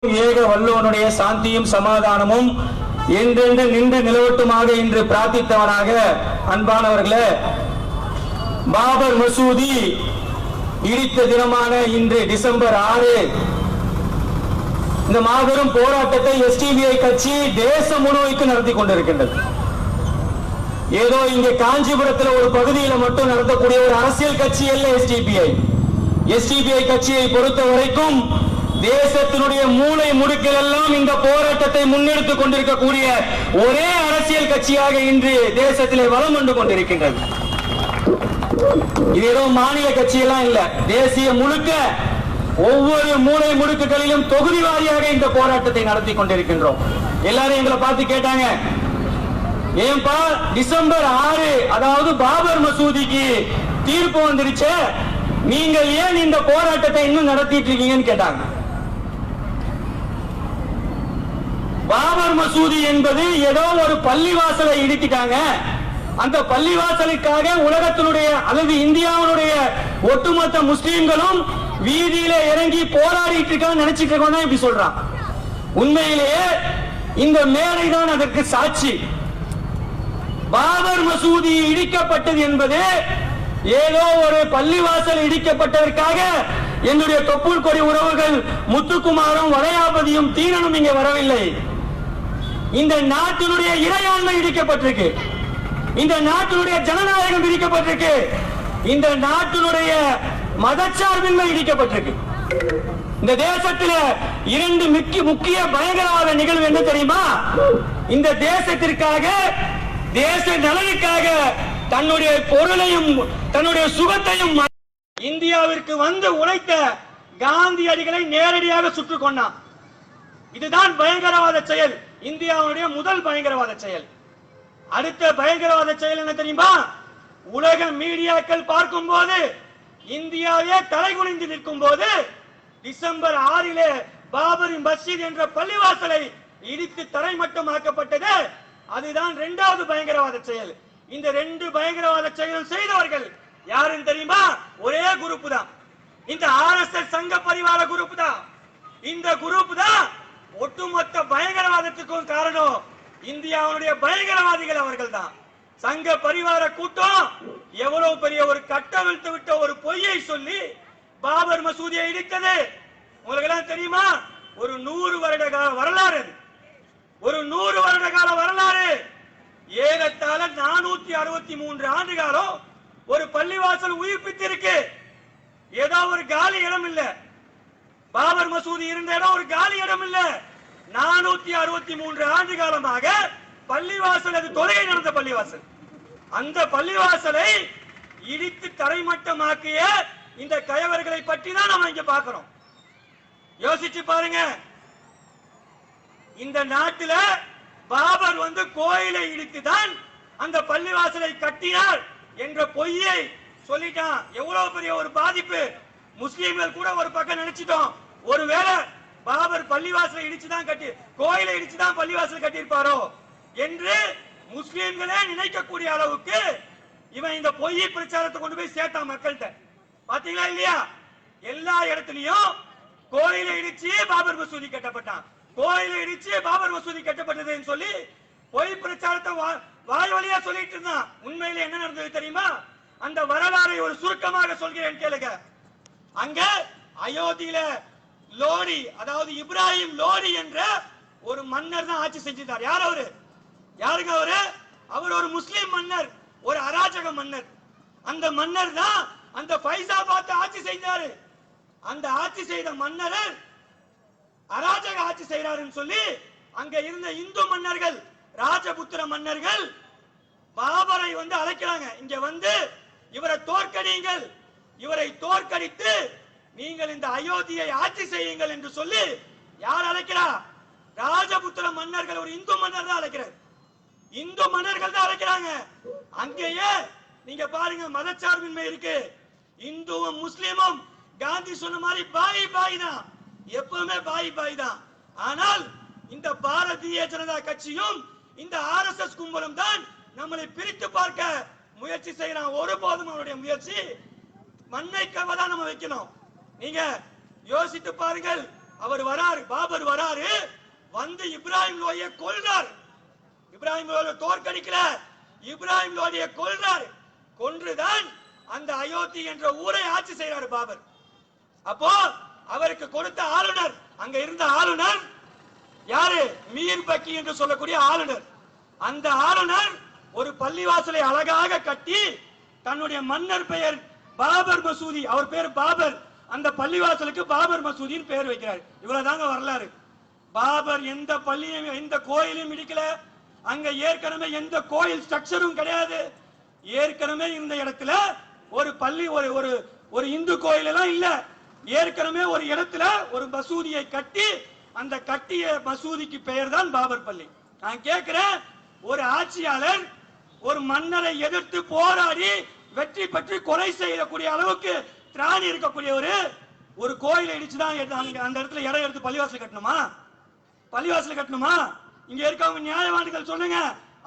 ஏக வல்லோனுடைய சாந்தியும் சமாதானமும் என்றென்று நின்று நிலவட்டுமாக என்று பிரார்த்தித்தவனாக, அன்பானவர்களே, பாபர் மசூதி இடித்த தினமான இன்று டிசம்பர் 6 இந்த மாபெரும் போராட்டத்தை எஸ்டிபிஐ கட்சி தேசம் முழுவதும் நடத்தி கொண்டிருக்கின்றது. ஏதோ இங்கே காஞ்சிபுரத்தில் ஒரு பகுதியில் மட்டும் நடத்தக்கூடிய ஒரு அரசியல் கட்சி அல்ல எஸ்டிபிஐ. எஸ்டிபிஐ கட்சியை பொறுத்த வரைக்கும் தேசத்தினுடைய மூளை முடுக்கில் எல்லாம் இந்த போராட்டத்தை முன்னெடுத்துக் கொண்டிருக்கக்கூடிய ஒரே அரசியல் கட்சியாக இன்று தேசத்திலே வலம் வந்து கொண்டிருக்கின்றது. இது ஏதோ மாநில கட்சியெல்லாம் இல்ல, தேசிய முழுக்க ஒவ்வொரு மூளை முடுக்குகளிலும் தொகுதி வாரியாக இந்த போராட்டத்தை நடத்தி கொண்டிருக்கின்றோம். எல்லாரும் எங்களை பார்த்து கேட்டாங்க, ஏன்பா டிசம்பர் 6 அதாவது பாபர் மசூதிக்கு தீர்ப்பு வந்துருச்சு, நீங்கள் ஏன் இந்த போராட்டத்தை இன்னும் நடத்திட்டு இருக்கீங்கன்னு கேட்டாங்க. பாபர் மசூதி என்பது ஏதோ ஒரு பள்ளிவாசலை இடிக்கிட்டாங்க, அந்த பள்ளிவாசலுக்காக உலகத்தினுடைய அல்லது இந்தியாவுடைய ஒட்டுமொத்த முஸ்லீம்களும் வீதியில இறங்கி போராடிட்டு இருக்காங்க நினைச்சிட்டு இருக்கோம் இப்படி சொல்றான். உண்மையிலேயே இந்த மேடை தான் அதற்கு சாட்சி. பாபர் மசூதி இடிக்கப்பட்டது என்பது ஏதோ ஒரு பள்ளிவாசல் இடிக்கப்பட்டதற்காக என்னுடைய தொப்புள் கொடி உறவுகள் முத்துக்குமாரும் வளையாபதியும் தீரனும் இங்கே வரவில்லை. இந்த நாட்டினுடைய இறையாண்மை இடிக்கப்பட்டிருக்கு, இந்த நாட்டினுடைய ஜனநாயகம் இடிக்கப்பட்டிருக்கு, இந்த நாட்டினுடைய மதச்சார்பின்மை இடிக்கப்பட்டிருக்கு. இந்த தேசத்தில் 2 முக்கிய பயங்கரவாத நிகழ்வு என்ன தெரியுமா? இந்த தேசத்திற்காக, தேச நலனுக்காக தன்னுடைய பொருளையும் தன்னுடைய சுகத்தையும் இந்தியாவிற்கு வந்து உழைத்த காந்தியடிகளை நேரடியாக சுட்டுக் கொண்டான். இதுதான் பயங்கரவாத செயல், இந்தியாவுடைய முதல் பயங்கரவாத செயல். அடுத்த பயங்கரவாத செயல் என்ன தெரியுமா? உலக மீடியாக்கள் பார்க்கும் போது இந்தியாவே தலைகுனிந்து நிற்கும் போது டிசம்பர் 6 பாபரின் மஸ்ஜித் என்ற பள்ளிவாசலை இடித்து தரைமட்டமாக்கப்பட்டது. அதுதான் 2வது பயங்கரவாத செயல். இந்த 2 பயங்கரவாத செயல் செய்தவர்கள் யாருன்னு தெரியுமா? ஒரே குரூப் தான், இந்த ஆர்எஸ்எஸ் சங்க பரிவார குரூப் தான். இந்த குரூப் தான் ஒட்டுமொத்த பயங்கரவாதத்துக்கும் காரணம். இந்தியாவுடைய பயங்கரவாதிகள் அவர்கள் தான். சங்க பரிவார கூட்டம் எவ்வளவு பெரிய ஒரு கட்டவிழ்த்து விட்ட ஒரு பொய்யை சொல்லி பாபர் மசூதியை இடித்தது உங்களுக்கு எல்லாம் தெரியுமா? ஒரு 100 வருட கால வரலாறு, ஒரு 100 வருட கால வரலாறு. ஏறத்தாழ 463 ஆண்டு காலம் ஒரு பள்ளிவாசல் உயிர்ப்பித்து இருக்கு. ஏதோ ஒரு காலி இடம் இல்ல, பாபர் மசூதி இருந்த இடம் ஒரு காலி இடம் இல்ல. 463 ஆண்டு காலமாக பள்ளிவாசல், அது தொழுகை நடந்த பள்ளிவாசல், அந்த பள்ளிவாசலை இடித்து தரைமட்டமாக்கிய இந்த கயவர்களை பற்றி தான் நம்ம இங்க பார்க்கிறோம். யோசிச்சு பாருங்க, இந்த நாட்டில பாபர் வந்து கோயிலை இடித்து தான் அந்த பள்ளிவாசலை கட்டினார் என்ற பொய்யை சொல்லிட்டான். எவ்வளவு பெரிய ஒரு பாதிப்பு. முஸ்லீம்கள் கூட ஒரு பக்கம் நினைச்சிட்டோம், ஒருவேளை பாபர் பள்ளிவாசலை இடிச்சுதான் கட்டி, கோயிலை இடிச்சுதான் பள்ளிவாசல் கட்டியிருப்பாரோ என்று முஸ்லீம்களே நினைக்கக்கூடிய அளவுக்கு இவன் இந்த பொய் பிரச்சாரத்தை கொண்டு போய் சேர்த்தான் மக்கள்கிட்ட. பாத்தீங்களா இல்லையா? எல்லா இடத்துலயும் கோயிலை இடிச்சு பாபர் மசூதி கட்டப்பட்டான், கோயிலை இடிச்சு பாபர் மசூதி கட்டப்பட்டதுன்னு சொல்லி பொய் பிரச்சாரத்தை வாய் வழியா சொல்லிட்டு இருந்தான். உண்மையில என்ன நடந்தது தெரியுமா? அந்த வரலாறை ஒரு சுருக்கமாக சொல்கிறேன் கேளுங்க. அங்க அயோத்தியில லோடி, அதாவது இப்ராஹிம் லோடி என்ற ஒரு மன்னர் தான் ஆட்சி செஞ்சிருந்தார். யார் அவரு? யாருங்க அவரு? அவர் ஒரு முஸ்லிம் மன்னர், ஒரு அராஜக மன்னர். அந்த மன்னர் தான் அந்த ஃபைசாபாத் ஆட்சி செய்தாரு. அந்த ஆட்சி செய்த மன்னர் அராஜக ஆட்சி செய்யறாருன்னு சொல்லி அங்க இருந்த இந்து மன்னர்கள், ராஜபுத்திர மன்னர்கள் பாபரை வந்து அழைக்கிறாங்க. இங்க வந்து இவரை தோற்கடியுங்கள், இவரை தோற்கடித்து நீங்கள் இந்த அயோத்தியை ஆட்சி செய்யுங்கள் என்று சொல்லி யார் அழைக்கிறா? ராஜபுத்திர மன்னர்கள், ஒரு இந்து மன்னர் தான் அழைக்கிறார். இந்து மன்னர்கள் தான் அழைக்கிறாங்க. அங்கேயே நீங்க பாருங்க, மதச்சார்பின்மை இருக்கு. இந்துவும் முஸ்லிமும் காந்தி சொன்ன மாதிரி பாய் பாய் தான், எப்பவுமே பாய் பாய் தான். ஆனால் இந்த பாரதிய ஜனதா கட்சியும் இந்த ஆர்எஸ்எஸ் கும்பலும் தான் நம்மளை பிரித்து பார்க்க முயற்சி செய்யறான். ஒருபோதும் அவருடைய முயற்சி மண்ணை கவதான் நம்ம வைக்கணும். நீங்க யோசித்து பாருங்கள், அவர் வராரு, பாபர் வராரு, வந்து இப்ராஹிம் லோதியை கொல்றாரு. இப்ராஹிம் லோதியை தோற்கடிக்கல, இப்ராஹிம் லோதியை கொல்றாரு. கொன்றுதான் அந்த அயோத்தி என்ற ஊரை ஆட்சி செய்யறாரு பாபர். அப்போ அவருக்கு கொடுத்த ஆளுநர், அங்க இருந்த ஆளுநர் யாரு? மீர் பக்கி என்று சொல்லக்கூடிய ஆளுநர். அந்த ஆளுநர் ஒரு பள்ளிவாசலை அழகாக கட்டி தன்னுடைய மன்னர் பெயர் பாபர் மசூதி, அவர் பேர் பாபர், அந்த பள்ளிவாசலுக்கு பாபர் மசூதின்னு பேர் வைக்கிறார். இவ்வளவுதாங்க வரலாறு. பாபர் எந்த பள்ளியும் எந்த கோயிலையும் இடிக்கல. அங்க ஏற்கனவே எந்த கோயில் ஸ்ட்ரக்சரும் கிடையாது. ஏற்கனவே இந்த இடத்துல ஒரு பள்ளி, ஒரு இந்து கோயில் எல்லாம் இல்ல. ஏற்கனவே ஒரு இடத்துல ஒரு மசூதியை கட்டி, அந்த கட்டிய மசூதிக்கு பெயர் தான் பாபர் பள்ளி. நான் கேட்கிறேன், ஒரு ஆட்சியாளர் ஒரு மன்னரை எதிர்த்து போராடி வெற்றி பெற்று கொலை செய்யக்கூடிய அளவுக்கு திராணி இருக்கக்கூடிய ஒரு கோயிலை இடிச்சுதான் அந்த இடத்துல இடம் எடுத்து பள்ளிவாசல் கட்டணுமா? பள்ளிவாசல் கட்டணுமா? இங்க இருக்கவங்க நியாயவான்கள் சொல்லுங்க,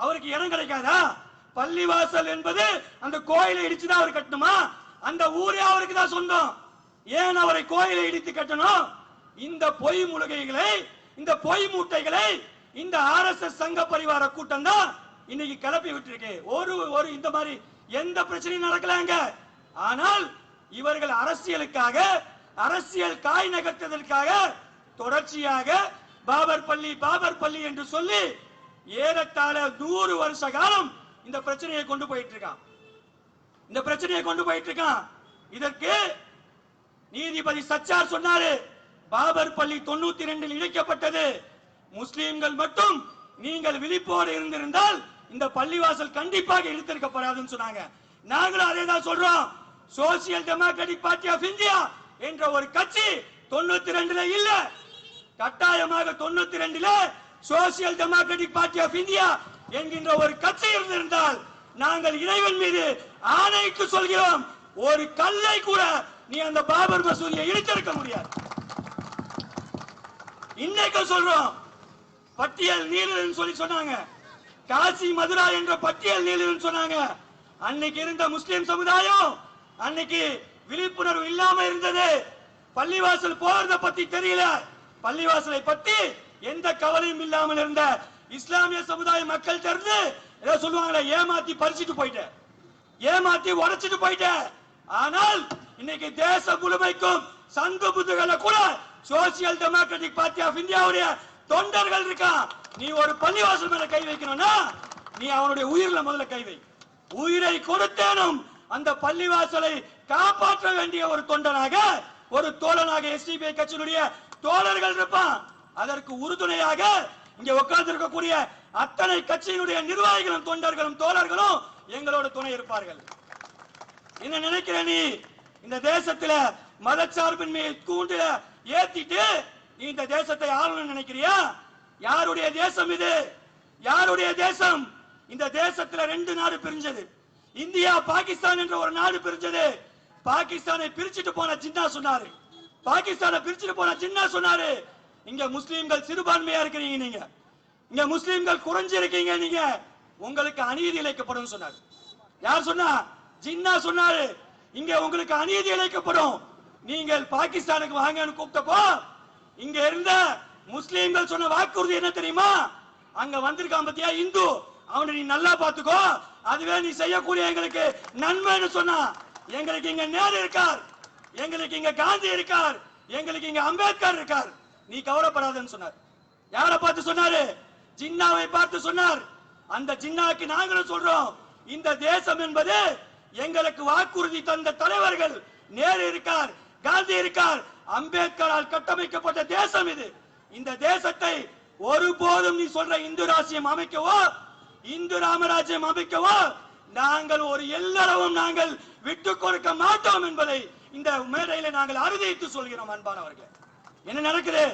அவருக்கு இடம் கிடைக்காதா? பள்ளிவாசல் என்பது அந்த கோயிலை இடிச்சுதான் அவர் கட்டணுமா? அந்த ஊரே அவருக்கு தான் சொந்தம். ஏன் அவரை கோயிலை இடித்து கட்டணும்? இந்த பொய் முழுகைகளை, இந்த பொய் மூட்டைகளை இந்த RSS சங்க பரிவார கூட்டம் தான் இன்னைக்கு கிளப்பி விட்டுருக்கு. ஒரு இந்த மாதிரி எந்த பிரச்சனையும் நடக்கலாங்க. ஆனால் இவர்கள் அரசியலுக்காக, அரசியல் காய் நகர்த்ததற்காக தொடர்ச்சியாக பாபர் பள்ளி, பாபர் பள்ளி என்று சொல்லி ஏறத்தாழ 100 வருஷ காலம் இந்த பிரச்சனையை கொண்டு போயிட்டு இருக்கான். இந்த பிரச்சனையை கொண்டு போயிட்டு இருக்கான். இதற்கு நீதிபதி சச்சார் சொன்னாரு, பாபர் பள்ளி 92 இணைக்கப்பட்டது. முஸ்லிம்கள் மட்டும் நீங்கள் விழிப்போடு இருந்திருந்தால் இந்த பள்ளிவாசல் கண்டிப்பாக இழுத்திருக்கப்படாதுன்னு சொன்னாங்க. நாங்களும் அதே தான் சொல்றோம். Social democratic party of India என்ற ஒரு கட்சி 92 இல்ல, கட்டாயமாக 92 social democratic party of India என்கின்ற ஒரு கட்சி இருந்திருந்தால் நாங்கள் இறைவன் மீது ஆணைக்கு சொல்கிறோம், ஒரு கல்லை கூட நீ அந்த பாபர் மசூதியை இழுத்திருக்க முடியாது. இன்னைக்கு சொல்றோம், பட்டியல் நீளுன்னு சொல்லி சொன்னாங்க, காசி மதுரா என்ற பட்டியல் நீளுன்னு சொன்னாங்க. அன்னைக்கு இருந்த முஸ்லிம் சமுதாயம் அன்னைக்கு விழிப்புணர்வு இல்லாம இருந்தது. பள்ளிவாசல் போறத பத்தி தெரியல, பள்ளிவாசலை பத்தி எந்த கவலையும் இல்லாமல் இருந்த இஸ்லாமிய சமுதாய மக்கள் தெரிந்து ஏதோ சொல்லுவாங்களே, ஏமாத்தி பறிச்சுட்டு போயிட்ட, ஏமாத்தி உடைச்சிட்டு போயிட்ட. ஆனால் இன்னைக்கு தேச முழுமைக்கும் சங்கு புத்துகளை கூட சோசியல் டெமோக்ராட்டிக் பார்ட்டி ஆஃப் இந்தியாவுடைய தொண்டர்கள் இருக்கான். நீ ஒரு பள்ளிவாசல் மேல கை வைக்கணும்னா நீ அவனுடைய உயிரில முதல்ல கை வை. உயிரை கொடுத்தேனும் அந்த பள்ளிவாசலை காப்பாற்ற வேண்டிய ஒரு தொண்டனாக, ஒரு தோழனாக எஸ்டிபிஐ கட்சியினுடைய தோழர்கள் இருப்பான். அதற்கு உறுதுணையாக இங்க உட்கார்ந்து இருக்கக்கூடிய அத்தனை கட்சியினுடைய நிர்வாகிகளும் தொண்டர்களும் தோழர்களும் எங்களோட துணை இருப்பார்கள். என்ன நினைக்கிற நீ? இந்த தேசத்துல மதச்சார்பின்மையை கூண்டுல ஏத்திட்டு நீ இந்த தேசத்தை ஆளணும்னு நினைக்கிறியா? யாருடைய தேசம் இது? யாருடைய தேசம்? இந்த தேசத்துல 2 நாடு பிரிஞ்சது. இந்தியா பாகிஸ்தான் என்ற ஒரு நாடு பிரிஞ்சது. பாகிஸ்தானை பிரிச்சுட்டு போன ஜின்னா சொன்னாரு, பாகிஸ்தானை பிரிச்சுட்டு போன ஜின்னா சொன்னாரு, இங்க முஸ்லிம்கள் சிறுபான்மையா இருக்கிறீங்க, நீங்க இங்க முஸ்லிம்கள் குறைஞ்சு இருக்கீங்க, நீங்க உங்களுக்கு அநீதி இழைக்கப்படும் சொன்னாரு. யார் சொன்னா? ஜின்னா சொன்னாரு, இங்க உங்களுக்கு அநீதி இழைக்கப்படும், நீங்கள் பாகிஸ்தானுக்கு வாங்கன்னு கூப்பிட்டப்போ இங்க இருந்த முஸ்லிம்கள் சொன்ன வாக்குறுதி என்ன தெரியுமா? அங்க வந்திருக்கான் பத்தியா இந்து, அவனை நீ நல்லா பாத்துக்கோ, அதுவே நீ செய்யக்கூடிய எங்களுக்கு நன்மைன்னு சொன்னா. எங்களுக்கு இங்க நேரு இருக்கார், எங்களுக்கு இங்க காந்தி இருக்கார், எங்களுக்கு இங்க அம்பேத்கர் இருக்கார், நீ கவலைப்படாதன்னு சொன்னார். யாரை பார்த்து சொன்னாரு? ஜின்னாவை பார்த்து சொன்னார். அந்த ஜின்னாக்கு நாங்களும் சொல்றோம், இந்த தேசம் என்பது எங்களுக்கு வாக்குறுதி தந்த தலைவர்கள் நேரு இருக்கார், காந்தி இருக்கார், அம்பேத்கரால் கட்டமைக்கப்பட்ட தேசம் இது. இந்த தேசத்தை ஒருபோதும் நீ சொல்ற இந்து ராஜ்யம் அமைக்கவோ, இந்து ராமராஜ்யம் அமைக்கவோ நாங்கள் ஒரு எல்லளவும் நாங்கள் விட்டுக் கொடுக்க மாட்டோம் என்பதை இந்த மேடையில நாங்கள் அறுதியிட்டு சொல்கிறோம். அன்பானவர்களே, என்ன நடக்குது?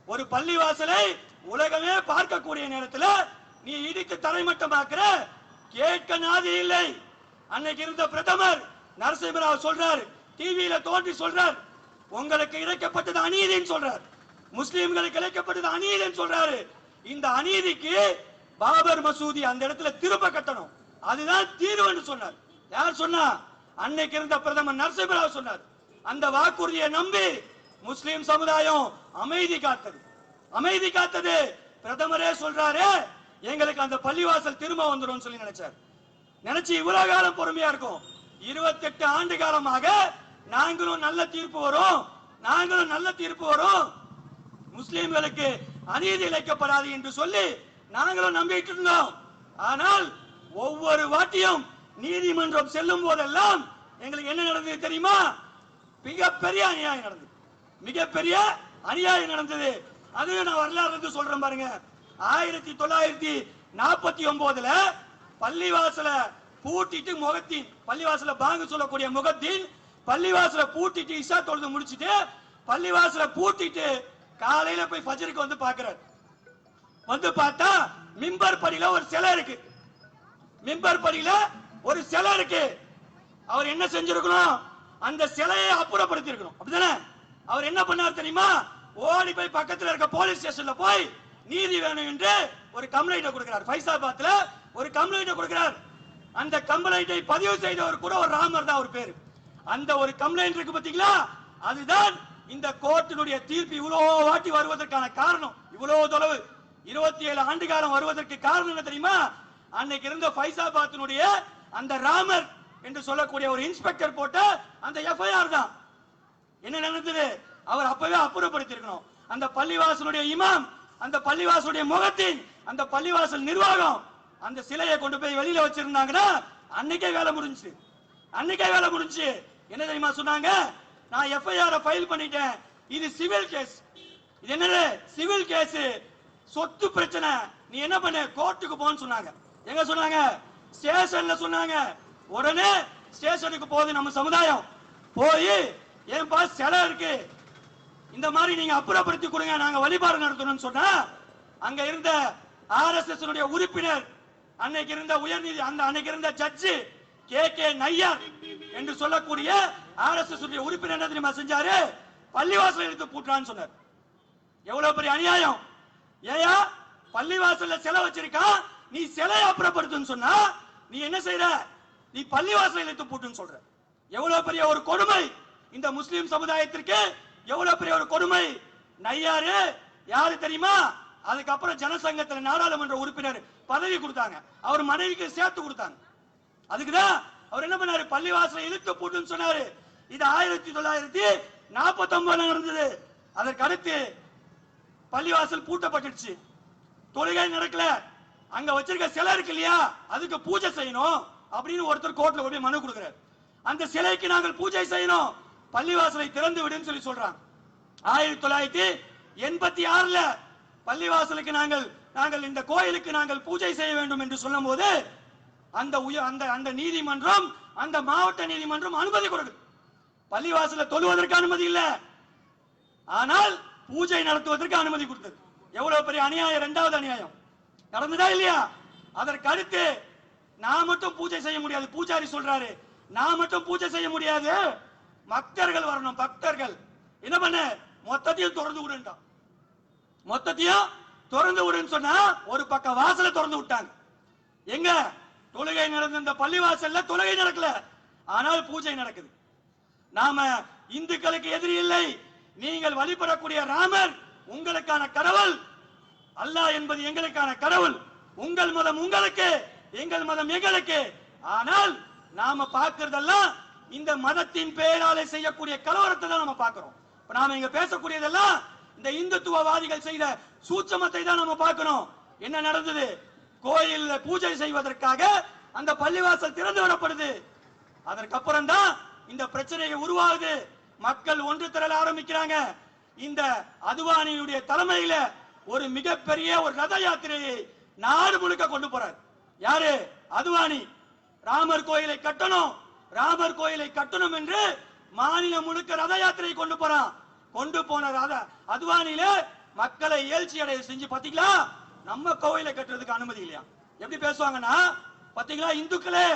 ஒரு பள்ளிவாசலை உலகமே பார்க்கக்கூடிய நேரத்தில் நீ இடித்து தரைமட்டமாக்குற, கேட்க நாதி இல்லை. அன்னைக்கு இருந்த பிரதமர் நரசிம்மராவ் சொல்றார், டிவியில தோன்றி சொல்றார், உங்களுக்கு இழைக்கப்பட்டது அநீதின்னு சொல்றார், முஸ்லிம்களுக்கு இழைக்கப்பட்டது அநீதின்னு சொல்றாரு. இந்த அநீதிக்கு பாபர் மசூதி அந்த இடத்துல திரும்ப கட்டணும், அதுதான் தீர்வுன்னு சொன்னார். யார் சொன்னா? அன்னைக்கு இருந்த பிரதமர் நரசிம்மராவ் சொன்னார். அந்த வாக்குறுதியை நம்பி முஸ்லிம் சமுதாயம் அமைதி காத்தது. அமைதி காத்தது. பிரதமரே சொல்றாரு, எங்களுக்கு அந்த பள்ளிவாசல் திரும்ப வந்துடும் சொல்லி நினைச்சு இவ்வளவு காலம் பொறுமையா இருக்கும். 28 ஆண்டு காலமாக நாங்களும் நல்ல தீர்ப்பு வரும், நாங்களும் நல்ல தீர்ப்பு வரும், முஸ்லிம்களுக்கு அநீதி இழைக்கப்படாது என்று சொல்லி நாங்களும் நம்பிட்டு இருந்தோம். ஆனால் ஒவ்வொரு வாட்டியும் நீதிமன்றம் செல்லும் போதெல்லாம் எங்களுக்கு என்ன நடந்தது தெரியுமா? மிகப்பெரிய அநியாயம் நடந்தது. மிகப்பெரிய அநியாயம் நடந்தது. அது நான் வரலாறு சொல்றேன் பாருங்க. 1949 பள்ளிவாசல பூட்டிட்டு முகத்தின் பள்ளிவாசல பாங்கு சொல்லக்கூடிய முகத்தின் பள்ளிவாசல பூட்டிட்டு இஷா தொழுது முடிச்சிட்டு பள்ளிவாசல பூட்டிட்டு காலையில போய் ஃபஜ்ருக்கு வந்து பாக்குறாரு. வந்து பார்த்தா மிம்பர் படியில ஒரு சிலை இருக்கு. மிம்பர் படியில ஒரு சிலை இருக்கு. அவர் என்ன செஞ்சிருக்கணும்? அந்த சிலையை அப்புறப்படுத்தி இருக்கணும். அப்படிதானே? அவர் என்ன பண்ணார் தெரியுமா? ஓடி போய் பக்கத்துல இருக்க போலீஸ் ஸ்டேஷன்ல போய் நீதி வேணும் என்று ஒரு கம்ப்ளைண்ட் கொடுக்கிறார். ஃபைசாபாத்ல ஒரு கம்ப்ளைண்ட் கொடுக்கிறார். அந்த கம்ப்ளைண்டை பதிவு செய்தவர் கூட ஒரு ராமர் தான் ஒரு பேரு. அந்த ஒரு கம்ப்ளைண்ட் இருக்கு பாத்தீங்களா? அதுதான் இந்த கோர்ட்டினுடைய தீர்ப்பு இவ்வளவு வாட்டி வருவதற்கான காரணம். இவ்வளவு தொலைவு 27 ஆண்டு காலம் வருவதற்கு காரணம் என்ன தெரியுமா? அன்னைக்கு இருந்த ஃபைசாபாத்தினுடைய அந்த ராமர் என்று சொல்லக்கூடிய ஒரு இன்ஸ்பெக்டர் போட்ட அந்த எஃப்ஐஆர் தான். என்ன நடந்தது? அவர் அப்பவே அப்புறப்படுத்தி இருக்கணும். அந்த பள்ளிவாசலுடைய இமாம், அந்த பள்ளிவாசலுடைய முகத்தின், அந்த பள்ளிவாசல் நிர்வாகம் அந்த சிலையை கொண்டு போய் வெளியில வச்சிருந்தாங்கன்னா அன்னைக்கே வேலை முடிஞ்சு. அன்னைக்கே வேலை முடிஞ்சு. என்ன தெரியுமா சொன்னாங்க? நான் எஃப்ஐஆர் ஃபைல் பண்ணிட்டேன், இது சிவில் கேஸ். இது என்னது? சிவில் கேஸ், சொத்து பிரச்சனை. நீ என்ன பண்ண? கோர்ட்டுக்கு போன்னு சொன்னாங்க. எங்க சொன்னாங்க? ஸ்டேஷன்ல சொன்னாங்க. உடனே ஸ்டேஷனுக்கு போகுது நம்ம சமுதாயம். போய் என் பாஸ் சிலை இருக்கு, இந்த மாதிரி நீங்க அப்புறப்படுத்தி கொடுங்க, நாங்க வழிபாடு நடத்தணும்னு சொன்னா அங்க இருந்த RSS உறுப்பினர், அன்னைக்கு இருந்த உயர்நீதி அன்னைக்கு இருந்த ஜட்ஜ் KK நையார் என்று சொல்லக்கூடிய RSS உறுப்பினர் என்ன தெரியுமா செஞ்சாரு? பள்ளிவாசல் எடுத்து பூட்டான்னு சொன்னார். எவ்வளவு பெரிய அநியாயம்! ஏயா பள்ளிவாசல்ல சிலை வச்சிருக்கா, நீ சிலையை அப்புறப்படுத்துன்னு சொன்னா நீ என்ன செய்யற? நீ பள்ளிவாசலை எடுத்து பூட்டுன்னு சொல்ற. எவ்வளவு பெரிய ஒரு கொடுமை இந்த முஸ்லிம் சமுதாயத்திற்கு! எவ்வளவு பெரிய ஒரு கொடுமை! நையாரு யாரு தெரியுமா? அதுக்கப்புறம் ஜனசங்கத்துல நாடாளுமன்ற உறுப்பினர் பதவி கொடுத்தாங்க. அவர் மனைவிக்கு சேர்த்து கொடுத்தாங்க. அதுக்குதான் அவர் என்ன பண்ணாரு? பள்ளிவாசலை இழுத்து பூட்டுன்னு சொன்னாரு. இது 1949 நடந்தது. அதற்கு அடுத்து பள்ளிவாசல் பூட்டப்பட்டுச்சு. தொழுகை நடக்கல. அங்க வச்சிருக்க சிலை இருக்கு இல்லையா, அதுக்கு பூஜை செய்யணும் அப்படின்னு ஒருத்தர் கோர்ட்ல போய் மனு கொடுக்கிறார். அந்த சிலைக்கு நாங்கள் பூஜை செய்யணும், பள்ளிவாசலை திறந்து விடுன்னு சொல்லி சொல்றாங்க. 1986 பள்ளிவாசலுக்கு நாங்கள் இந்த கோயிலுக்கு நாங்கள் பூஜை செய்ய வேண்டும் என்று சொல்லும் போது அந்த நீதிமன்றம், அந்த மாவட்ட நீதிமன்றம் அனுமதி கொடுக்குது. பள்ளிவாசல தொழுவதற்கு அனுமதி இல்ல, ஆனால் பூஜை நடத்துவதற்கு அனுமதி கொடுத்தது. எவ்வளவு பெரிய அநியாயம்! இரண்டாவது அநியாயம் நடந்ததா இல்லையா? அதற்கு அடுத்து நான் மட்டும் பூஜை செய்ய முடியாது. பூஜாரி சொல்றாரு, நான் மட்டும் பூஜை செய்ய முடியாது, பக்தர்கள் வரணும். பக்தர்கள் என்ன பண்ண? மொத்தத்தையும் திறந்து விடுன்றான். மொத்தத்தையும் திறந்து விடுன்னு சொன்னா ஒரு பக்கம் வாசலை திறந்து விட்டாங்க. எங்க தொழுகை நடந்த இந்த பள்ளிவாசல்ல தொழுகை நடக்கல, ஆனால் பூஜை நடக்குது. நாம இந்துக்களுக்கு எதிரி இல்லை. நீங்கள் வழிபடக்கூடிய ராமர் உங்களுக்கான கடவுள், அல்லாஹ் என்பது எங்களுக்கான கடவுள். உங்கள் மதம் உங்களுக்கு, எங்கள் மதம் எங்களுக்கு. ஆனால் நாம பார்க்கிறதெல்லாம் இந்த மதத்தின் பெயராலே செய்யக்கூடிய கலவரத்தை தான் நம்ம பார்க்கிறோம். நாம இங்க பேசக்கூடியதெல்லாம் இந்த இந்துத்துவவாதிகள் செய்த சூட்சமத்தை தான் நம்ம பார்க்கணும். என்ன நடந்தது? கோயில்ல பூஜை செய்வதற்காக அந்த பள்ளிவாசல் திறந்து விடப்படுது. அதற்கப்புறம் தான் இந்த பிரச்சனை உருவாகுது. மக்கள் ஒன்று திரள ஆரம்பிக்கிறாங்க. இந்த அத்வானியுடைய தலைமையில ஒரு மிகப்பெரிய ஒரு ரத யாத்திரையை நாடு முழுக்க கொண்டு போறார். யாரு? அத்வானி. ராமர் கோயிலை கட்டணும், ராமர் கோயிலை கட்டணும் என்று மாநிலம் முழுக்க ரத யாத்திரை கொண்டு போறான். கொண்டு போன அத்வானியில மக்களை எழுச்சி அடைய செஞ்சு பாத்தீங்களா? நம்ம கோயிலை கட்டுறதுக்கு அனுமதி இல்லையா? எப்படி பேசுவாங்கன்னா, பாத்தீங்களா இந்துக்களே,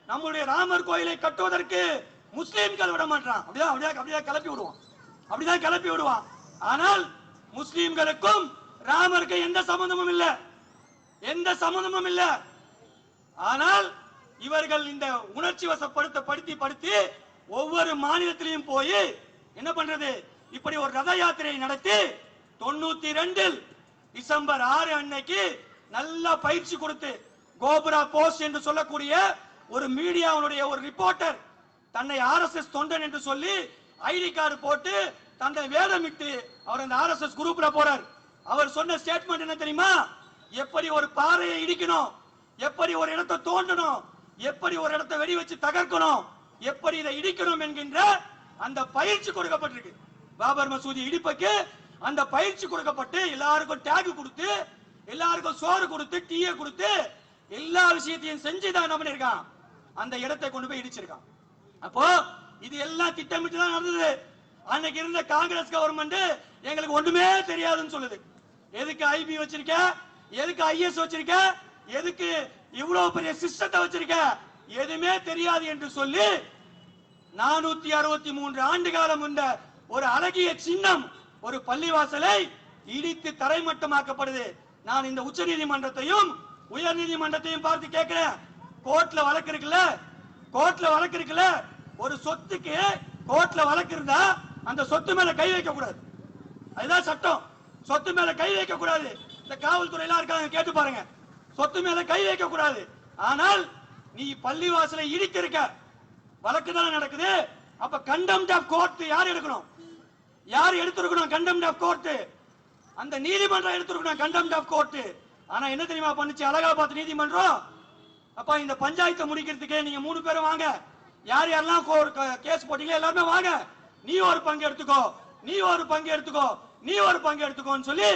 நம்முடைய ராமர் கோயிலை கட்டுவதற்கு முஸ்லிம்கள் விட மாட்டான். அப்படிதான் கிளப்பி விடுவான். அப்படிதான் கிளப்பி விடுவான். ஆனால் முஸ்லிம்களுக்கும் ராமருக்கு எந்த சம்பந்தமும் இல்ல, எந்த சம்பந்தமும் இல்ல. ஆனால் இவர்கள் இந்த உணர்ச்சி வசப்படுத்தி ஒவ்வொரு மாநிலத்திலையும் போய் என்ன பண்றது? இப்படி ஒரு ரத யாத்திரையை நடத்தி 92 டிசம்பர் 6 அன்னைக்கு நல்ல பயிற்சி கொடுத்து கோபுரா போஸ்ட் என்று சொல்லக்கூடிய ஒரு மீடியாவுடைய ஒரு ரிப்போர்ட்டர் தன்னை ஆர்எஸ்எஸ் தொண்டன் என்று சொல்லி ஐடி கார்டு போட்டு தன்னை வேடமிட்டு அவர் அந்த ஆர்எஸ்எஸ் குரூப்ல போறார். அவர் சொன்ன ஸ்டேட்மெண்ட் என்ன தெரியுமா? எப்படி ஒரு பாறையை இடிக்கணும், எப்படி ஒரு இடத்தை தோண்டணும், எப்படி ஒரு இடத்தை வெடி வச்சு தகர்க்கணும், எப்படி இதை இடிக்கணும் என்கின்ற அந்த பயிற்சி கொடுக்கப்பட்டிருக்கு. பாபர் மசூதி இடிப்புக்கு அந்த பயிற்சி கொடுக்கப்பட்டு எல்லாருக்கும் டேக் கொடுத்து எல்லாருக்கும் சோறு கொடுத்து டீயை கொடுத்து எல்லா விஷயத்தையும் செஞ்சுதான் என்ன பண்ணிருக்கான், அந்த இடத்தை கொண்டு போய் இடிச்சிருக்கான். அப்போ இது எல்லாம் திட்டமிட்டு தான் நடந்தது. அன்னைக்கு இருந்த காங்கிரஸ் கவர்மெண்ட் எங்களுக்கு ஒண்ணுமே தெரியாதுன்னு சொல்லுது. எதுக்கு ஐபி வச்சிருக்க, எதுக்கு ஐஎஸ் வச்சிருக்க, எதுக்கு இவ்வளவு பெரிய சிஸ்டத்தை வச்சிருக்க, எதுவுமே தெரியாது என்று சொல்லி 463 ஆண்டு காலம் இந்த ஒரு அழகிய சின்னம் ஒரு பள்ளிவாசலை இடித்து தரைமட்டமாக்கப்படுது. நான் இந்த உச்ச நீதிமன்றத்தையும் உயர் நீதிமன்றத்தையும் பார்த்து கேட்கிறேன். கோர்ட்ல வழக்கு இருக்குல்ல, கோர்ட்ல வழக்கு இருக்குல்ல, ஒரு சொத்துக்கு கோர்ட்ல வழக்கு இருந்தா அந்த சொத்து மேல கை வைக்க கூடாது. அதுதான் சட்டம். சொத்து மேல கை வைக்க கூடாது. இந்த காவல்துறை எல்லாம் இருக்காங்க, கேட்டு பாருங்க. சொத்து மேல கை வைக்க கூடாது. ஆனால் நீ பள்ளிவாசலை இடித்திருக்க, வழக்கு தானே நடக்குது. அப்ப கண்டெம்ட் ஆஃப் கோர்ட் யார் எடுக்கணும்? யார் எடுத்திருக்கணும் கண்டெம்ட் ஆஃப் கோர்ட்? அந்த நீதிமன்றம் எடுத்திருக்கணும் கண்டெம்ட் ஆஃப் கோர்ட். ஆனா என்ன தெரியுமா பண்ணுச்சு அலகாபாத் நீதிமன்றம்? அப்ப இந்த பஞ்சாயத்தை முடிக்கிறதுக்கு நீங்க 3 பேரும் வாங்க, யார் யாரெல்லாம் கேஸ் போட்டீங்க எல்லாருமே வாங்க, நீ ஒரு பங்கு எடுத்துக்கோ, நீ ஒரு பங்கு எடுத்துக்கோ, நீ ஒரு பங்கு எடுத்துக்கோன்னு சொல்லி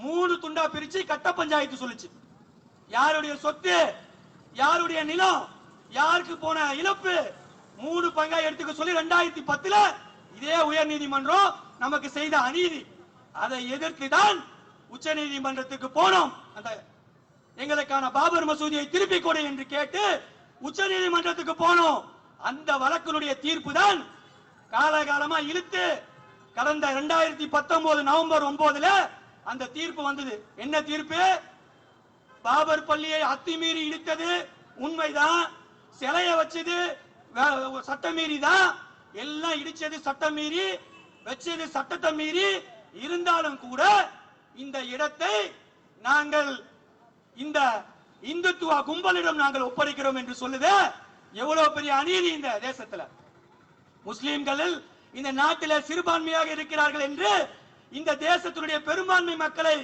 3 துண்டா பிரிச்சு கட்ட பஞ்சாயத்து சொல்லுச்சு. யாருடைய சொத்து, யாருடைய நிலம், யாருக்கு போன இழப்பு 3 பங்கா எடுத்துக்க சொல்லி 2010 இதே உயர் நீதிமன்றம் நமக்கு செய்த அநீதி. அதை எதிர்த்து தான் உச்ச நீதிமன்றத்துக்கு போனோம். அந்த எங்களுக்கான பாபர் மசூதியை திருப்பி கொடு என்று கேட்டு உச்ச நீதிமன்றத்துக்கு போனோம். அந்த வழக்கினுடைய தீர்ப்பு தான் காலகாலமா இழுத்து கடந்த 2019 நவம்பர் 9 அந்த தீர்ப்பு வந்தது. என்ன தீர்ப்பு? பாபர் பள்ளியை அத்துமீறி இடித்தது உண்மைதான், சிலைய வச்சது சட்டமீறி தான், எல்லாம் இடிச்சது சட்டமீறி, வச்சது சட்டத்தை மீறி இருந்தாலும் கூட இந்த இடத்தை நாங்கள் இந்த இந்துத்துவ கும்பலிடம் நாங்கள் ஒப்படைக்கிறோம் என்று சொல்லுது. எவ்வளவு பெரிய அநீதி இந்த தேசத்துல. முஸ்லிம்கள் இந்த நாட்டில் சிறுபான்மையாக இருக்கிறார்கள் என்று இந்த தேசத்தினுடைய பெரும்பான்மை மக்களை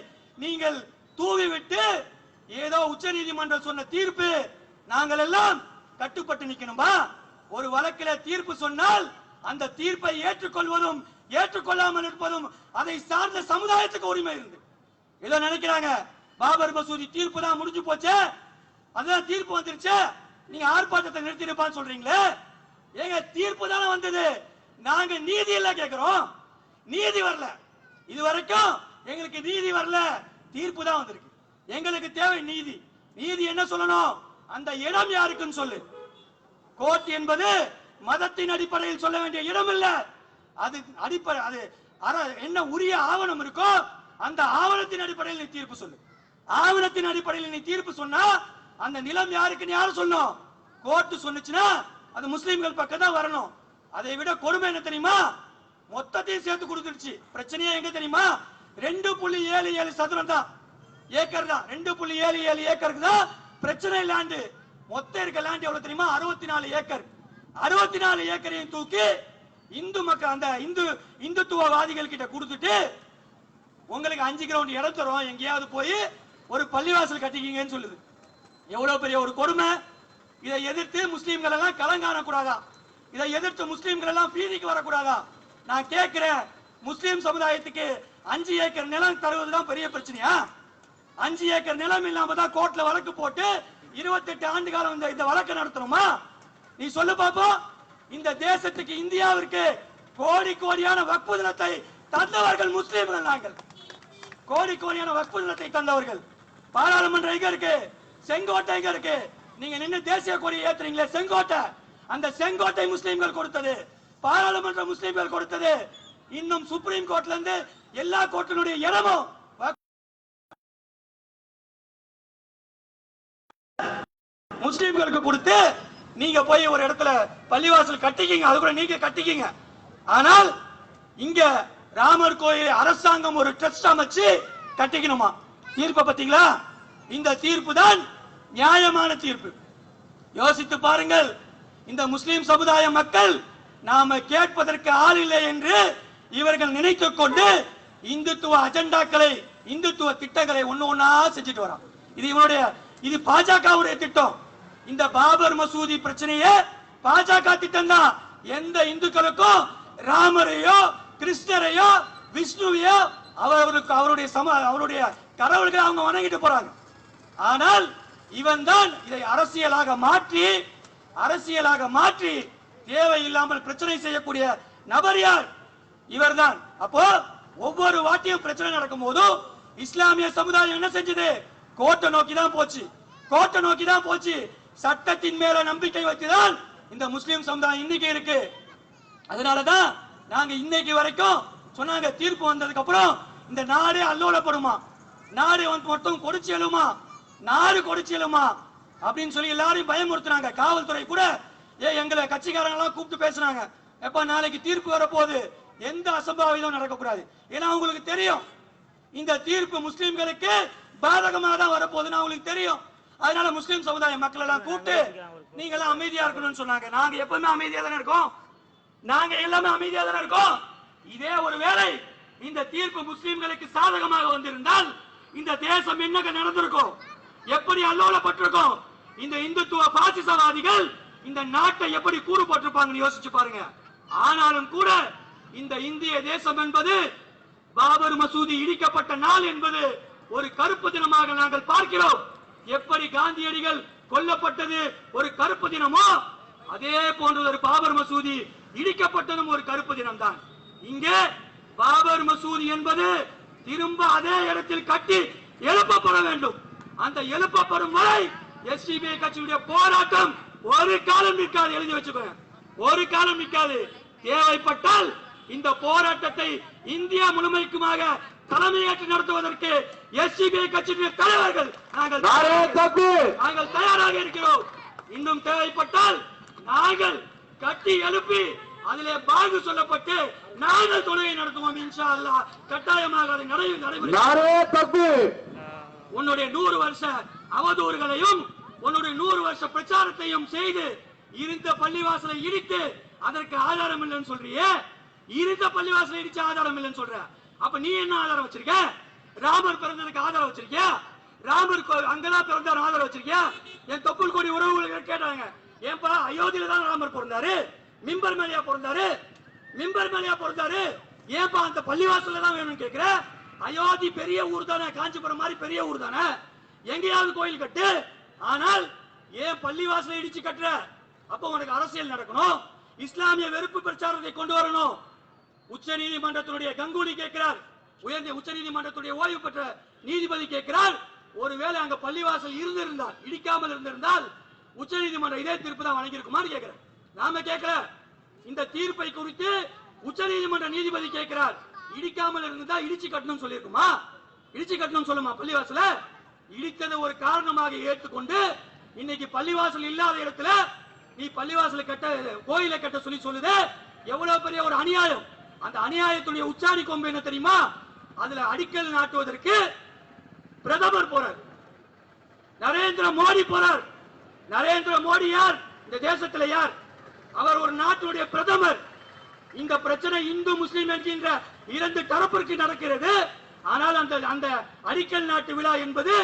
நீங்கள் தூவிவிட்டு ஏதோ உச்ச நீதிமன்றம் சொன்ன தீர்ப்பு நாங்கள் எல்லாம் கட்டுப்பட்டு நிக்கணுமா? ஒரு வழக்கில் தீர்ப்பு சொன்னால் அந்த தீர்ப்பை ஏற்றுக்கொள்வதும் ஏற்றுக்கொள்ளாமல் இருப்பதும் அதை சார்ந்த சமுதாயத்துக்கு உரிமை இருந்து ஏதோ நினைக்கிறாங்க. பாபர் மசூதி தீர்ப்பு தான் முடிஞ்சு போச்சு, அதுதான் தீர்ப்பு வந்துருச்சு, நீங்க ஆர்ப்பாட்டத்தை நிறுத்திருப்பான்னு சொல்றீங்களே. ஏங்க தீர்ப்பு தானே வந்தது, நாங்க நீதி எல்லாம் கேட்கிறோம், நீதி வரல. இதுவரைக்கும் எங்களுக்கு நீதி வரல, தீர்ப்பு தான் வந்திருக்கு. எங்களுக்கு தேவை நீதி. நீதி என்ன சொல்லணும்? அந்த இடம் யாருக்குன்னு சொல்லு. கோர்ட் என்பது மதத்தின் அடிப்படையில் சொல்ல வேண்டிய இடம் இல்ல. அது அடிப்படை, அது என்ன உரிய ஆவணம் இருக்கோ அந்த ஆவணத்தின் அடிப்படையில் நீ தீர்ப்பு சொல்லு. ஆவணத்தின் அடிப்படையில் நீ தீர்ப்பு சொன்னா அந்த நிலம் யாருக்குன்னு யாரு சொல்லணும்? கோர்ட் சொன்னுச்சுன்னா அது முஸ்லிம்கள் பக்கம் தான் வரணும். அதை விட கொடுமை என்ன தெரியுமா? மொத்தத்தையும் சேர்த்து கொடுத்துருச்சு. பிரச்சனையே எங்க தெரியுமா? 2.77 சதுரம் தான், ஏக்கர் தான். 2.77 ஏக்கருக்கு தான் பிரச்சனை லேண்டு. மொத்தம் இருக்க லேண்ட் எவ்வளவு தெரியுமா? 64 ஏக்கர். 64 ஏக்கரையும் தூக்கி இந்து மக்கள் அந்த இந்துத்துவவாதிகள் கிட்ட கொடுத்துட்டு உங்களுக்கு 5 கிரவுண்ட் இடம் தரும், எங்கேயாவது போய் ஒரு பள்ளிவாசல் கட்டிக்கிங்கன்னு சொல்லுது. எவ்வளவு பெரிய ஒரு கொடுமை. இதை எதிர்த்து முஸ்லீம்கள் எல்லாம் களங்காண கூடாதா? இதை எதிர்த்து முஸ்லீம்கள் எல்லாம் வீதிக்கு வரக்கூடாதா? நான் கேட்கிறேன், முஸ்லீம் சமுதாயத்துக்கு 5 ஏக்கர் நிலம் தருவதுதான் பெரிய பிரச்சனையா? 5 ஏக்கர் நிலம் இல்லாம தான் கோர்ட்ல வழக்கு போட்டு 28 ஆண்டு காலம் இந்த வழக்கு நடத்தணுமா? நீ சொல்லு பாப்போம். இந்த தேசத்துக்கு, இந்தியாவிற்கு கோடி கோடியான வக்ஃபு நிலத்தை தந்தவர்கள் முஸ்லீம்கள். நாங்கள் கோடி கோடியான வக்ஃபு நிலத்தை தந்தவர்கள். பாராளுமன்றம் எங்க இருக்கு? செங்கோட்டை எங்க இருக்கு? நீங்க நின்று தேசிய கொடியை ஏத்துறீங்களே செங்கோட்டை, அந்த செங்கோட்டை முஸ்லீம்கள் கொடுத்தது, பாராளுமன்ற முஸ்லீம்கள் கொடுத்தது. இன்னும் சுப்ரீம் கோர்ட்ல இருந்து எல்லா கோர்ட்டினுடைய இடமும் முஸ்லீம்களுக்கு கொடுத்து நீங்க போய் ஒரு இடத்துல பள்ளிவாசல் கட்டிக்கிங்க, அது கூட நீங்க கட்டிக்கிங்க. ஆனால் இங்க ராமர் கோயில் அரசாங்கம் ஒரு ட்ரஸ்ட் அமைச்சு கட்டிக்கணுமா. தீர்ப்பை பத்தீங்களா? இந்த தீர்ப்பு தான் நியாயமான தீர்ப்பு. யோசித்து பாருங்கள். இந்த முஸ்லிம் சமுதாய மக்கள் நாம கேட்பதற்கு ஆள் இல்லை என்று இவர்கள் நினைத்துக் கொண்டு இந்துத்துவ அஜெண்டாக்களை, இந்துத்துவ திட்டங்களை ஒண்ணு ஒன்னா செஞ்சுட்டு வரான். இது பாஜகவுடைய திட்டம். இந்த பாபர் மசூதி பிரச்சனையே பாஜக திட்டம் தான். எந்த இந்துக்களுக்கும் ராமரையோ கிருஷ்ணரையோ விஷ்ணுவையோ அவருடைய கடவுள்களை அவங்க வணங்கிட்டு போறாங்க. ஆனால் இவன் தான் இதை அரசியலாக மாற்றி தேவையில்லாமல் பிரச்சனை செய்யக்கூடிய நபர் யார்? இவர்தான். அப்போ ஒவ்வொரு வாட்டியும் பிரச்சனை நடக்கும் போதும் இஸ்லாமிய சமுதாயம் என்ன செஞ்சது? கோர்ட்டை நோக்கி தான் போச்சு. சட்டத்தின் மேல நம்பிக்கை வச்சுதான் இந்த முஸ்லிம் சமுதாயம் இன்னைக்கு இருக்கு. அதனாலதான் நாங்க இன்னைக்கு வரைக்கும் சொன்னாங்க, தீர்ப்பு வந்ததுக்கு அப்புறம் இந்த நாடே அல்லோலப்படுமா, நாடு மட்டும் கொடிச்சு எழுமா அப்படின்னு சொல்லி எல்லாரையும் பயமுறுத்தினாங்க. காவல்துறை கூட எங்களை கட்சிக்காரங்க எல்லாம் கூப்பிட்டு பேசுனாங்க, எப்ப நாளைக்கு தீர்ப்பு வரப்போகுது, எந்த அசம்பாவிதம் நடக்கக்கூடாது. ஏன்னா அவங்களுக்கு தெரியும் இந்த தீர்ப்பு முஸ்லிம்களுக்கு பாதகமாக தான் வரப்போகுதுன்னு அவங்களுக்கு தெரியும். அதனால முஸ்லிம் சமுதாய மக்கள் எல்லாம் கூப்பிட்டு நீங்க எல்லாம் அமைதியா இருக்கணும்னு சொன்னாங்க. நாங்க எப்பவுமே அமைதியா தானே இருக்கோம். இதே ஒரு வேளை இந்த தீர்ப்பு முஸ்லிம்களுக்கு சாதகமாக வந்திருந்தால் இந்த தேசம் என்ன நடந்திருக்கும், எப்படி அல்லோலப்பட்டிருக்கும், இந்த இந்துத்துவ பாசிசவாதிகள் இந்த நாட்டை எப்படி கூறு போட்டிருப்பாங்கன்னு யோசிச்சு பாருங்க. ஆனாலும் கூட இந்த இந்திய தேசம் என்பது பாபர் மசூதி இடிக்கப்பட்ட நாள் என்பது ஒரு கருப்பு தினமாக நாங்கள் பார்க்கிறோம். எப்படி காந்தியடிகள் கொல்லப்பட்டது ஒரு கருப்பு தினமோ அதே போன்ற ஒரு பாபர் மசூதி இடிக்கப்பட்டதும் ஒரு கருப்பு தினம் தான். இங்கே பாபர் மசூதி என்பது திரும்ப அதே இடத்தில் கட்டி எழுப்பப்பட வேண்டும். அந்த எழுப்பப்படும் வரை எஸ்டிபிஐ கட்சியுடைய போராட்டம் ஒரு காலம் நிற்காது. எழுதி வச்சுக்கோங்க, ஒரு காலம் நிற்காது. தேவைப்பட்டால் இந்த போராட்டத்தை இந்தியா முழுமைக்குமாக தலைமையேற்று நடத்துவதற்கு எஸ்டிபிஐ கட்சியுடைய தலைவர்கள் நாங்கள் தயாராக இருக்கிறோம். இன்னும் தேவைப்பட்டால் நாங்கள் கட்டி எழுப்பி அதிலே பாங்கு சொல்லப்பட்டு நாங்கள் தொழுகை நடத்துவோம். இன்ஷா அல்லாஹ் கட்டாயமாக அதை நடைபெறும். உன்னுடைய 100 வருஷ அவதூறுகளையும் உன்னுடைய 100 வருஷ பிரச்சாரத்தையும் செய்து இருந்த பள்ளிவாசலை இடித்து அதற்கு ஆதாரம் இல்லைன்னு சொல்றியே. இருந்த பள்ளிவாசலை இடிச்சு ஆதாரம் இல்லைன்னு சொல்ற. அப்ப நீ என்ன ஆதாரம் வச்சிருக்க? ராமர் பிறந்ததுக்கு ஆதாரம் வச்சிருக்கியா? ராமர் அங்கதான் பிறந்தார் ஆதாரம் வச்சிருக்கியா? என் தொப்புள் கொடி உறவுகள் கேட்டாங்க, ஏன்பா அயோத்தியில தான் ராமர் பிறந்தாரு, மிம்பர் மேலையா பிறந்தாரு, ஏன்பா அந்த பள்ளிவாசல்ல தான் வேணும்னு கேக்குற? அயோத்தி பெரிய ஊர் தானே, காஞ்சிபுரம் மாதிரி பெரிய ஊர் தானே, எங்கேயாவது கோயில் கட்டு. ஆனால் ஏன் பள்ளிவாசலை இடிச்சு கட்டுற? அப்ப உனக்கு அரசியல் நடக்கணும், இஸ்லாமிய வெறுப்பு பிரச்சாரத்தை கொண்டு வரணும். உச்ச நீதிமன்றத்தினுடைய கங்குலி கேட்கிறார், உயர்ந்த உச்ச நீதிமன்றத்துடைய ஓய்வு பெற்ற நீதிபதி கேட்கிறார், ஒருவேளை அங்க பள்ளிவாசல் இருந்திருந்தால், இடிக்காமல் இருந்திருந்தால் உச்ச நீதிமன்றம் இதே தீர்ப்பு தான் வழங்கியிருக்குமான்னு கேட்கிறார். நாம கேட்கல. இந்த தீர்ப்பை குறித்து உச்ச நீதிமன்ற நீதிபதி கேட்கிறார், இடிக்காமல் இருந்தா இடிச்சு கட்டணும் சொல்லிருக்குமா? இடிச்சு கட்டணும் சொல்லுமா? பள்ளிவாசல இடித்தது ஒரு காரணமாக ஏற்றுக்கொண்டு இன்னைக்கு பள்ளிவாசல் இல்லாத இடத்துல நீ பள்ளிவாசலை கட்ட, கோயிலை கட்ட சொல்லி சொல்லுது. எவ்வளவு பெரிய ஒரு அநியாயம்! அந்த அநியாயத்துடைய உச்சாணி கொம்பு என்ன தெரியுமா? அதுல அடிக்கல் நாட்டுவதற்கு பிரதமர் போறார், நரேந்திர மோடி போறார். நரேந்திர மோடி யார்? இந்த தேசத்துல யார்? அவர் ஒரு நாட்டுடைய பிரதமர். இந்த பிரச்சனை இந்து முஸ்லிம் என்கின்ற 2 தரப்பிற்கு நடக்கிறது. ஆனால் அந்த அடிக்கல் நாட்டு விழா என்பது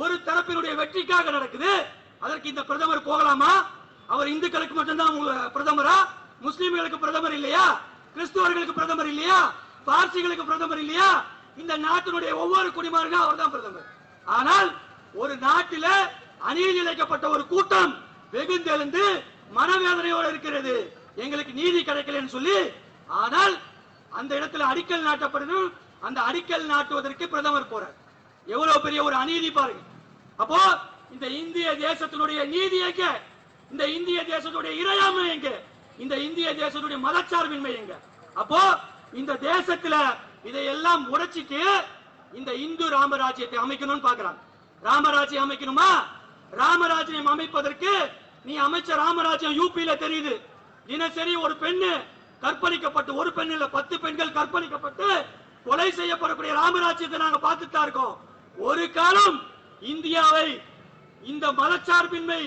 ஒரு தரப்பினுடைய வெற்றிக்காக நடக்குது. அதற்கு இந்த பிரதமர் போகலாமா? அவர் இந்துக்களுக்கு மட்டும்தான் பிரதமரா? முஸ்லிம்களுக்கு பிரதமர் இல்லையா? கிறிஸ்துவர்களுக்கு பிரதமர் இல்லையா? பார்சிகளுக்கு பிரதமர் இல்லையா? இந்த நாட்டினுடைய ஒவ்வொரு குடிமகனுக்கும் அவர் தான் பிரதமர். ஆனால் ஒரு நாட்டில அநீதி இழைக்கப்பட்ட ஒரு கூட்டம் வெகுந்தெழுந்து மனவேதனையோடு இருக்கிறது, எங்களுக்கு நீதி கிடைக்கலன்னு சொல்லி. ஆனால் அந்த இடத்துல அடிக்கல் நாட்டப்படுது. அந்த அடிக்கல் நாட்டுவதற்கு பிரதமர் போறார். எவ்வளவு பெரிய ஒரு அநீதி பாருங்க. அப்போ இந்த இந்திய தேசத்தினுடைய நீதி எங்க? இந்த இந்திய தேசத்துடைய இறையாண்மை எங்க? இந்த இந்திய தேசத்துடைய மதச்சார்பின்மை எங்க? அப்போ இந்த தேசத்துல இதையெல்லாம் உடைச்சிட்டு இந்த இந்து ராமராஜ்யத்தை அமைக்கணும்னு பாக்குறாங்க. ராமராஜ்யம் அமைக்கணுமா? ராமராஜ்யம் அமைப்பதற்கு நீ அமைச்ச ராமராஜ்யம் யூபியில தெரியுது. தினசரி ஒரு பெண்ணு கற்பழிக்கப்பட்டு, ஒரு பெண் இல்ல 10 பெண்கள் கற்பழிக்கப்பட்டு கொலை செய்யப்படக்கூடிய ராமராஜ்யத்தை நாங்க பார்த்துட்டு தான் இருக்கோம். ஒரு காலம் இந்தியாவை இந்த மதச்சார்பின்மை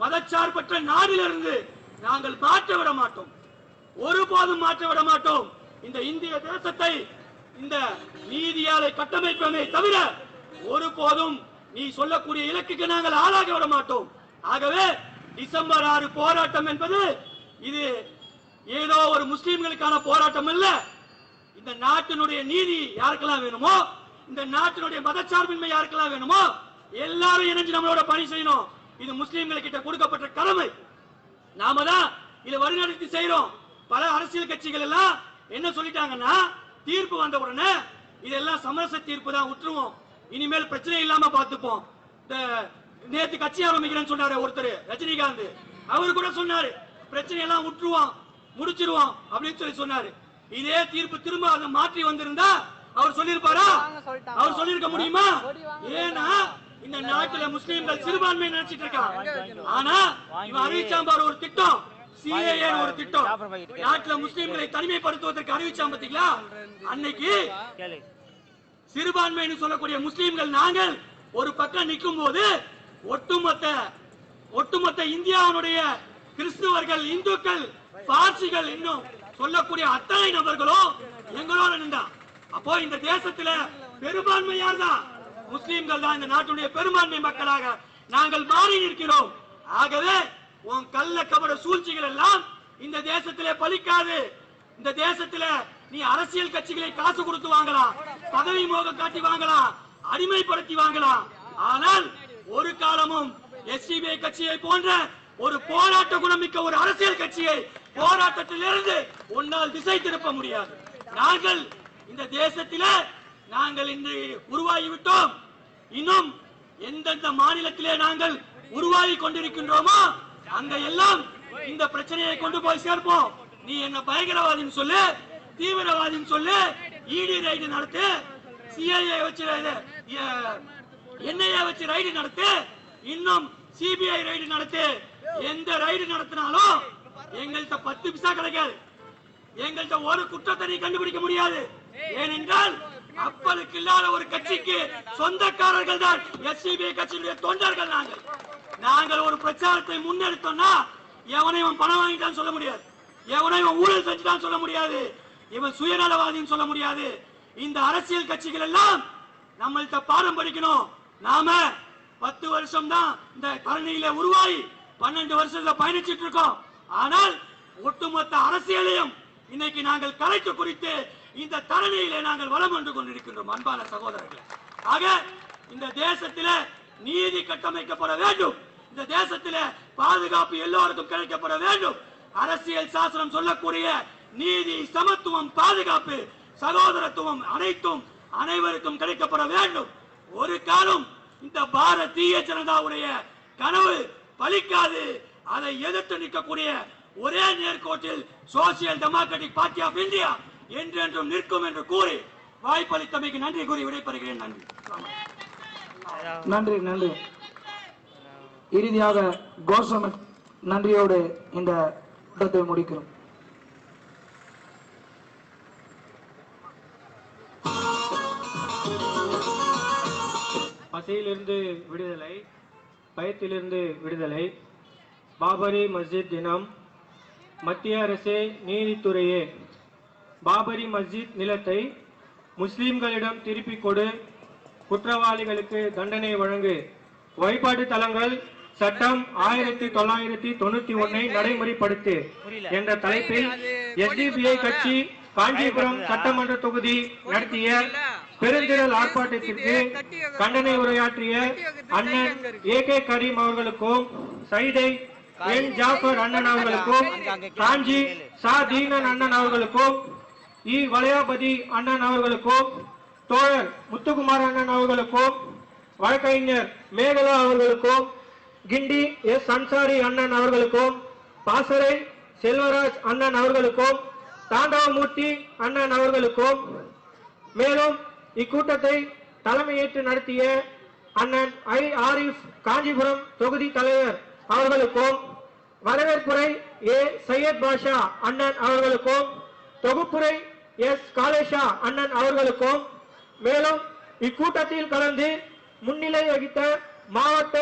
மதச்சார்பற்ற நாடிலிருந்து நாங்கள் மாற்ற விட மாட்டோம், ஒருபோதும் மாற்ற விட மாட்டோம். இந்த இந்திய தேசத்தை இந்த நீதியாலை கட்டமைப்பமே தவிர ஒருபோதும் நீ சொல்லக்கூடிய இலக்குக்கு நாங்கள் ஆளாக விட மாட்டோம். ஆகவே டிசம்பர் 6 போராட்டம் என்பது இது ஏதோ ஒரு முஸ்லிம்களுக்கான போராட்டம் அல்ல. இந்த நாட்டினுடைய நீதி யாருக்கெல்லாம் வேணுமோ, இந்த நாட்டினுடைய மதச்சார்பின்மை யாருக்கெல்லாம் வேணுமோ எல்லாரும் இணைஞ்சு நம்மளோட பணி செய்யணும். இது முஸ்லிம்களுக்கிட்ட கொடுக்கப்பட்ட கடமை. நாம தான் இதை வழிநடத்தி செய்யறோம். பல அரசியல் கட்சிகள் எல்லாம் என்ன சொல்லிட்டாங்கன்னா, தீர்ப்பு வந்த உடனே இதெல்லாம் சமரச தீர்ப்பு தான், விட்டுருவோம், இனிமேல் பிரச்சனை இல்லாம பார்த்துப்போம். நேத்து கட்சி ஆரம்பிக்கிறேன்னு சொன்னாரு ஒருத்தர், ரஜினிகாந்த், அவரு கூட சொன்னாரு பிரச்சனை எல்லாம் விட்டுருவோம், முடிச்சிருவோம் அப்படின்னு சொல்லி சொன்னாரு. இதே தீர்ப்பு திரும்ப அதை மாற்றி வந்திருந்தா அவர் சொல்லிருப்பாரா? அவர் சொல்லிருக்க முடியுமா? ஏன்னா இந்த நாட்டுல முஸ்லிம்கள் சிறுபான்மை நினைச்சிட்டு இருக்காங்க. ஆனா இவன் அறிவிச்சாம்பார் ஒரு திட்டம், சிஏஏ ஒரு திட்டம், நாட்டுல முஸ்லிம்களை தனிமைப்படுத்துவதற்கு அறிவிச்சாம் பாத்தீங்களா? அன்னைக்கு சிறுபான்மைன்னு சொல்லக்கூடிய முஸ்லிம்கள் நாங்கள் ஒரு பக்கம் நிற்கும் போது ஒட்டுமொத்த இந்தியாவுடைய கிறிஸ்துவர்கள், இந்துக்கள், பார்சிகள், இன்னும் சொல்லக்கூடிய அத்தனை நபர்களும் எங்களோட நின்றா. அப்போ இந்த தேசத்துல பெரும்பான்மை யார் தான்? முஸ்லிம்கள் தான். இந்த நாட்டுடைய பெரும்பான்மை மக்களாக நாங்கள் மாறி நிற்கிறோம். ஆகவே உன் கள்ள கபட சூழ்ச்சிகள் எல்லாம் இந்த தேசத்திலே பலிக்காது. இந்த தேசத்துல நீ அரசியல் கட்சிகளை காசு கொடுத்து வாங்கலாம், பதவி மோகம் காட்டி வாங்கலாம், அடிமைப்படுத்தி வாங்கலாம். ஆனால் ஒரு காலமும் எஸ்டிபிஐ கட்சியை போன்ற ஒரு போராட்ட குணமிக்க ஒரு அரசியல் கட்சியை போராட்டத்திலிருந்து உன்னால் திசை திருப்ப முடியாது. நாங்கள் இந்த தேசத்தில நாங்கள் இன்று உருவாகிவிட்டோம். இன்னும் எந்தெந்த மாநிலத்திலே நாங்கள் உருவாகி கொண்டிருக்கின்றோமோ அங்க எல்லாம் இந்த பிரச்சனையை கொண்டு போய் சேர்ப்போம். நீ என்ன பயங்கரவாதின்னு சொல்லு, தீவிரவாதின்னு சொல்லு, இடி ரைடு நடத்து, சிஐஏ வச்சு என்ஐஏ வச்சு ரைடு நடத்து, இன்னும் சிபிஐ ரைடு நடத்து. எந்த ரைடு நடத்தினாலும் எங்கள்கிட்ட 10 பைசா கிடைக்காது. எங்கள்கிட்ட ஒரு குற்றத்தை நீ கண்டுபிடிக்க முடியாது. ஏனென்றால் அப்பளுக்கு இல்லாத ஒரு கட்சிக்கு சொந்தக்காரர்கள் தான் எஸ்டிபிஐ கட்சியினுடைய தொண்டர்கள். நாங்கள் ஒரு பிரச்சாரத்தை முன்னெடுத்தோம்னா எவனையும் பணம் வாங்கிட்டான்னு சொல்ல முடியாது, எவனையும் ஊழல் செஞ்சுட்டான்னு சொல்ல முடியாது, இவன் சுயநலவாதின்னு சொல்ல முடியாது. இந்த அரசியல் கட்சிகள் எல்லாம் நம்மள்கிட்ட பாடம் படிக்கணும். நாம 10 வருஷம் தான் இந்த தரணியில உருவாகி 12 வருஷத்துல பயணிச்சிட்டு இருக்கோம். ஆனால் ஒட்டுமொத்த அரசியலையும் இன்னைக்கு நாங்கள் கலைத்து குறித்து இந்த தரணியிலே நாங்கள் வளம் வந்து கொண்டிருக்கின்றோம். அன்பான சகோதரர்களே, ஆக இந்த தேசத்தில நீதி கட்டமைக்கப்பட வேண்டும். இந்த தேசத்தில பாதுகாப்பு எல்லோருக்கும் கிடைக்கப்பட வேண்டும். அரசியல் சாசனம் சொல்லக்கூடிய நீதி, சமத்துவம், பாதுகாப்பு, சகோதரத்துவம் அனைத்தும் அனைவருக்கும் கிடைக்கப்பட வேண்டும். ஒரு காலம் இந்த பாரதிய ஜனதாவுடைய கனவு பலிக்காது. அதை எதிர்த்து நிற்கக்கூடிய ஒரே நேர்கோட்டில் social democratic party of India என்றென்றும் நிற்கும் என்று கூறி வாய்ப்பளித்தமைக்கு நன்றி கூறி விடைபெறுகிறேன். நன்றி நன்றி நன்றி. இறுதியாக கோஷம் நன்றியோடு இந்த கூட்டத்தை முடிக்கிறோம். பசியிலிருந்து விடுதலை, பயத்திலிருந்து விடுதலை. பாபரி மஸ்ஜித் தினம். மத்திய அரசே, நீதித்துறையே, பாபரி மஸ்ஜித் நிலத்தை முஸ்லிம்களிடம் திருப்பிக் கொடு, குற்றவாளிகளுக்கு தண்டனை வழங்கு, வழிபாட்டு தலங்கள் சட்டம் 1991 நடைமுறைப்படுத்து என்ற தலைப்பில் எஸ்டிபிஐ கட்சி காஞ்சிபுரம் சட்டமன்ற தொகுதி நடத்திய பெருந்திரள் ஆர்ப்பாட்டத்திற்கு கண்டன உரையாற்றிய அண்ணன் ஏ.கே. கரீம் அவர்களுக்கும், சைதை என் ஜாஃபர் அண்ணன் அவர்களுக்கும், காஞ்சி சா தீனன் அண்ணன் அவர்களுக்கும், இ வளையாபதி அண்ணன் அவர்களுக்கும், தோழர் முத்துக்குமார் அண்ணன் அவர்களுக்கும், வழக்கறிஞர் மேகலா அவர்களுக்கும், கிண்டி எஸ் அன்சாரி அண்ணன் அவர்களுக்கும், பாசறை செல்வராஜ் அண்ணன் அவர்களுக்கும், தாண்டவமூர்த்தி அண்ணன் அவர்களுக்கும், மேலும் இக்கூட்டத்தை தலைமையேற்று நடத்திய அண்ணன் ஐ ஆரிஃப் காஞ்சிபுரம் தொகுதி தலைவர் அவர்களுக்கும், வரவேற்புரை ஏ சையத் பாஷா அண்ணன் அவர்களுக்கும், தொகுப்புரை எஸ் காலேஷா அண்ணன் அவர்களுக்கும், மேலும் இக்கூட்டத்தில் கலந்து முன்னிலை வகித்த மாவட்ட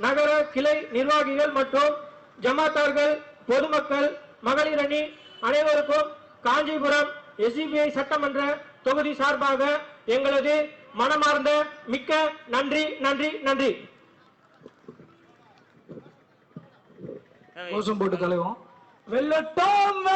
நகர கிளை நிர்வாகிகள் மற்றும் ஜமாத்தார்கள், பொதுமக்கள், மகளிர் அணி அனைவருக்கும் காஞ்சிபுரம் SCBI சட்டமன்ற தொகுதி சார்பாக எங்களது மனமார்ந்த மிக்க நன்றி நன்றி நன்றி. கோஷம் போட்டு கலைவோம். வெல்லட்டும்.